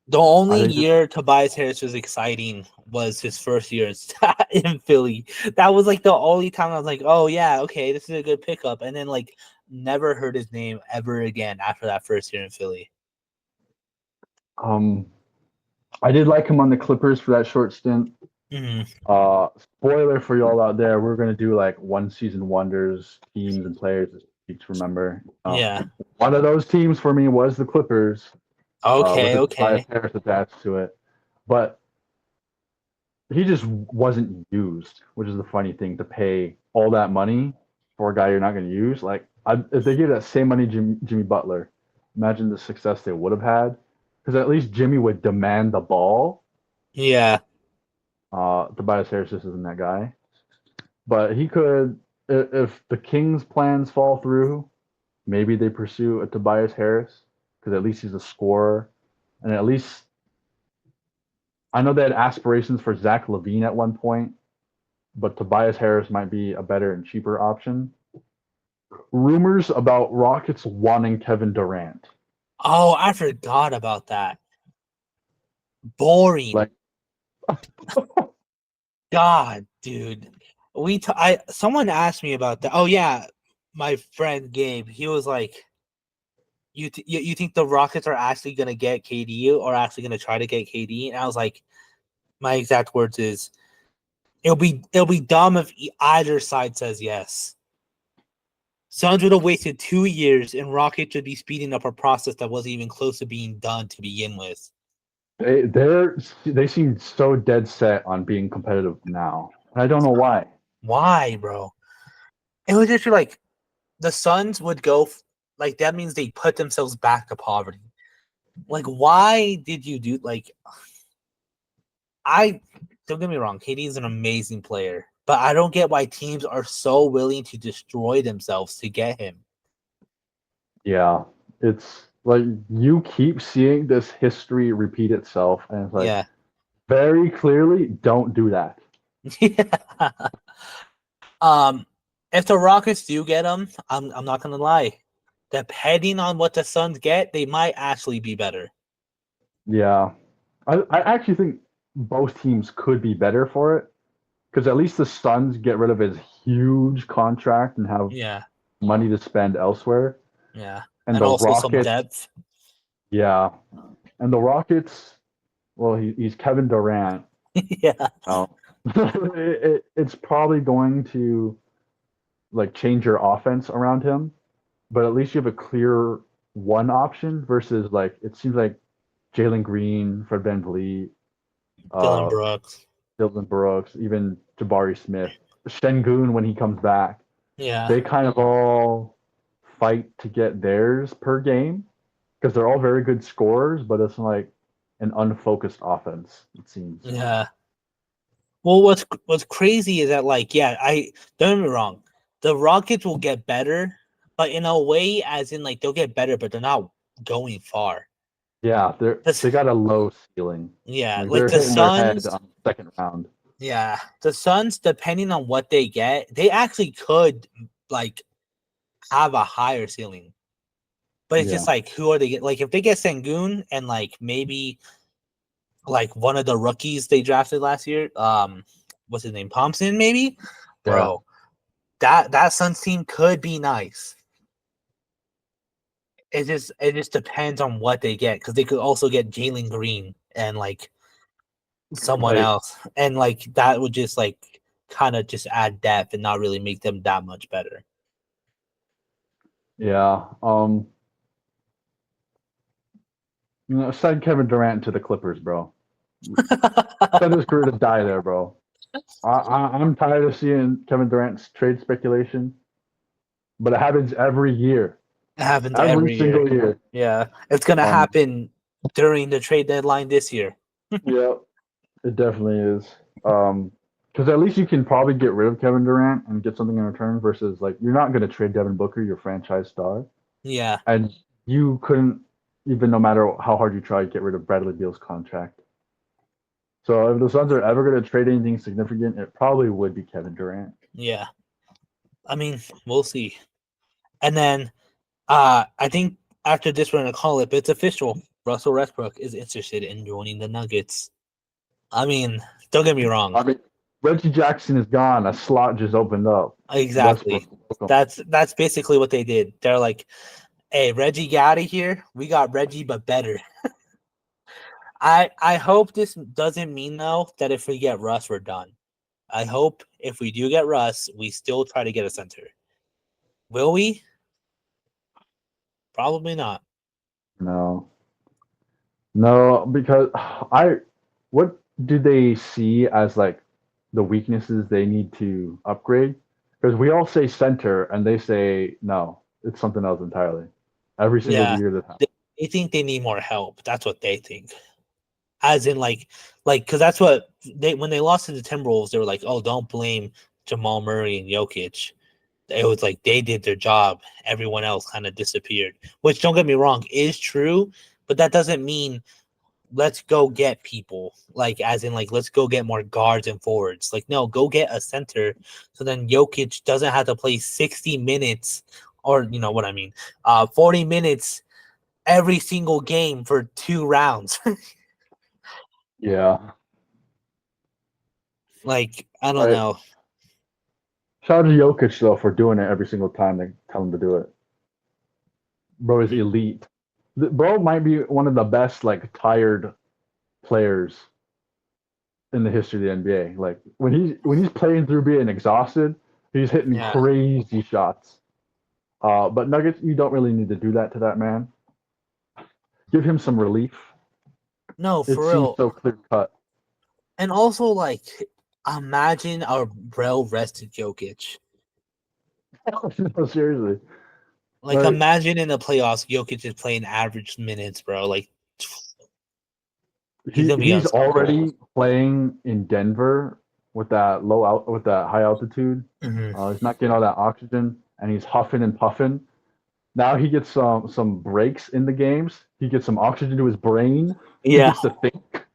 The only year Tobias Harris was exciting was his first year in Philly. That was like the only time I was like, oh yeah, okay, this is a good pickup. And then like never heard his name ever again after that first year in Philly. I did like him on the Clippers for that short stint. Mm-hmm. Spoiler for y'all out there, we're gonna do like one season wonders, teams and players to remember. Yeah. One of those teams for me was the Clippers. Okay, with okay. Harris attached to it, but he just wasn't used, which is the funny thing to pay all that money for a guy you're not going to use. Like, if they gave that same money Jimmy Butler, imagine the success they would have had. Because at least Jimmy would demand the ball. Yeah. Tobias Harris just isn't that guy, but he could. If the Kings' plans fall through, maybe they pursue a Tobias Harris because at least he's a scorer, and at least I know they had aspirations for Zach LaVine at one point, but Tobias Harris might be a better and cheaper option. Rumors about Rockets wanting Kevin Durant. Oh, I forgot about that. Boring. Like, God, dude. Someone asked me about that. Oh yeah, my friend Gabe. He was like, "You think the Rockets are actually gonna get KD or actually gonna try to get KD?" And I was like, my exact words is, it'll be dumb if either side says yes. Suns would have wasted 2 years, and Rockets would be speeding up a process that wasn't even close to being done to begin with. They seem so dead set on being competitive now. And I don't know why. Why, bro? It would just be like the Suns would go like that means they put themselves back to poverty. Like, why did you do like? I don't get me wrong, KD is an amazing player, but I don't get why teams are so willing to destroy themselves to get him. Yeah, it's like you keep seeing this history repeat itself, and it's like very clearly, don't do that. Yeah. If the Rockets do get him, I'm not gonna lie. Depending on what the Suns get, they might actually be better. Yeah, I actually think both teams could be better for it because at least the Suns get rid of his huge contract and have money to spend elsewhere. Yeah, and the also Rockets, some depth. Yeah, and the Rockets. Well, he's Kevin Durant. Yeah. It's probably going to like change your offense around him, but at least you have a clear one option versus like it seems like Jalen Green, Fred VanVleet, Dylan Brooks, even Jabari Smith, Şengün when he comes back. Yeah, they kind of all fight to get theirs per game because they're all very good scorers, but it's like an unfocused offense, it seems. Yeah. Well, what's crazy is that like I don't get me wrong, the Rockets will get better, but in a way, as in like they'll get better, but they're not going far. Yeah, they got a low ceiling. Yeah, Like like they're the hitting their head Suns. on the second round. Yeah, the Suns, depending on what they get, they actually could like have a higher ceiling. But it's Yeah. just like who are they get? Like if they get Sengun and like maybe like one of the rookies they drafted last year, what's his name, Thompson, maybe, Yeah. bro. That Suns team could be nice. It just depends on what they get because they could also get Jalen Green and like someone Right. else, and like that would just like kind of just add depth and not really make them that much better. Yeah. Send Kevin Durant to the Clippers, bro. Send his career to die there, bro. I'm tired of seeing Kevin Durant's trade speculation, but it happens every year, It happens every every year. single year. Yeah, it's gonna Um, happen during the trade deadline this year. yeah, it definitely is. Because at least you can probably get rid of Kevin Durant and get something in return versus like you're not going to trade Devin Booker, your franchise star, Yeah, and you couldn't even no matter how hard you try get rid of Bradley Beal's contract. So if the Suns are ever going to trade anything significant, it probably would be Kevin Durant. yeah. I mean, we'll see. And then, I think after this, we're gonna call it. But it's official. Russell Westbrook is interested in joining the Nuggets. I mean, don't get me wrong. I mean, Reggie Jackson is gone. A slot just opened up. Exactly. Westbrook. That's basically what they did. They're like, "Hey, Reggie, get out of here. We got Reggie, but better." I hope this doesn't mean though that if we get Russ, we're done. I hope if we do get Russ, we still try to get a center. Will we? Probably not. No, no, because what do they see as like the weaknesses they need to upgrade? Because we all say center and they say no, it's something else entirely. Every single Yeah. year that happens. They think they need more help. That's what they think. As in like because that's what they when they lost to the Timberwolves, they were like, "Oh, don't blame Jamal Murray and Jokic." It was like they did their job. Everyone else kind of disappeared. Which, don't get me wrong, is true, but that doesn't mean let's go get people. Like as in like let's go get more guards and forwards. Like no, go get a center so then Jokic doesn't have to play 60 minutes or you know what I mean, 40 minutes every single game for 2 rounds. Yeah. Like I don't Right. know. Shout out to Jokic though for doing it every single time they tell him to do it. Bro is elite. Bro might be one of the best like tired players in the history of the NBA. Like when he's playing through being exhausted, he's hitting Yeah. crazy shots. But Nuggets, you don't really need to do that to that man. Give him some relief. No, It for seems real. so clear cut. And also like imagine our well rested Jokic. No, seriously. Like Like imagine in the playoffs, Jokic is playing average minutes, bro. Like he's gonna be he's unstoppable. already playing in Denver with that with that high altitude. Mhm. He's not getting all that oxygen, and he's huffing and puffing. Now he gets some breaks in the games. He gets some oxygen to his brain. He Yeah, gets to think.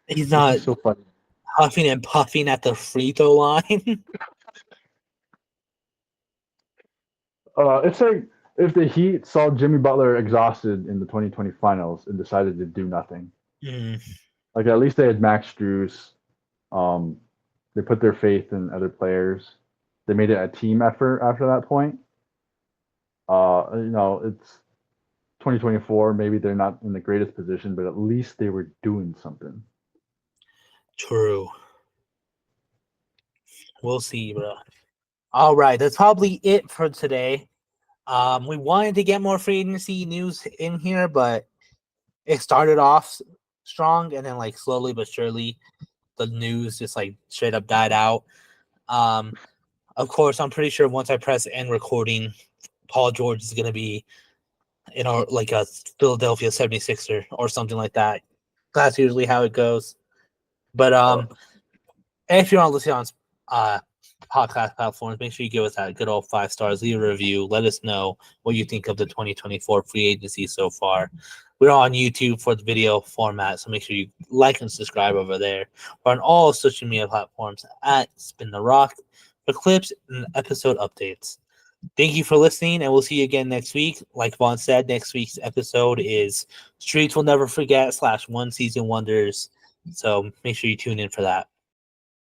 he's It's not just so funny. huffing and puffing at the free throw line. It's like if the Heat saw Jimmy Butler exhausted in the 2020 finals and decided to do nothing. Mm, Like at least they had Max Strus. Um, they put their faith in other players. They made it a team effort after that point. It's 2024. Maybe they're not in the greatest position, but at least they were doing something. true. We'll see, bro. All right, that's probably it for today. We wanted to get more free agency news in here, but it started off strong and then like slowly but surely the news just like straight up died out. Um, Of course, I'm pretty sure once I press end recording, Paul George is going to be like a Philadelphia 76er or something like that. That's usually how it goes. But if you're on listening on podcast platforms, make sure you give us that good old 5 stars, leave a review, let us know what you think of the 2024 free agency so far. We're on YouTube for the video format, so make sure you like and subscribe over there. We're on all social media platforms at Spin the Rock for clips and episode updates. Thank you for listening, and we'll see you again next week. Like Vaughn said, next week's episode is Streets Will Never Forget / One Season Wonders. So make sure you tune in for that.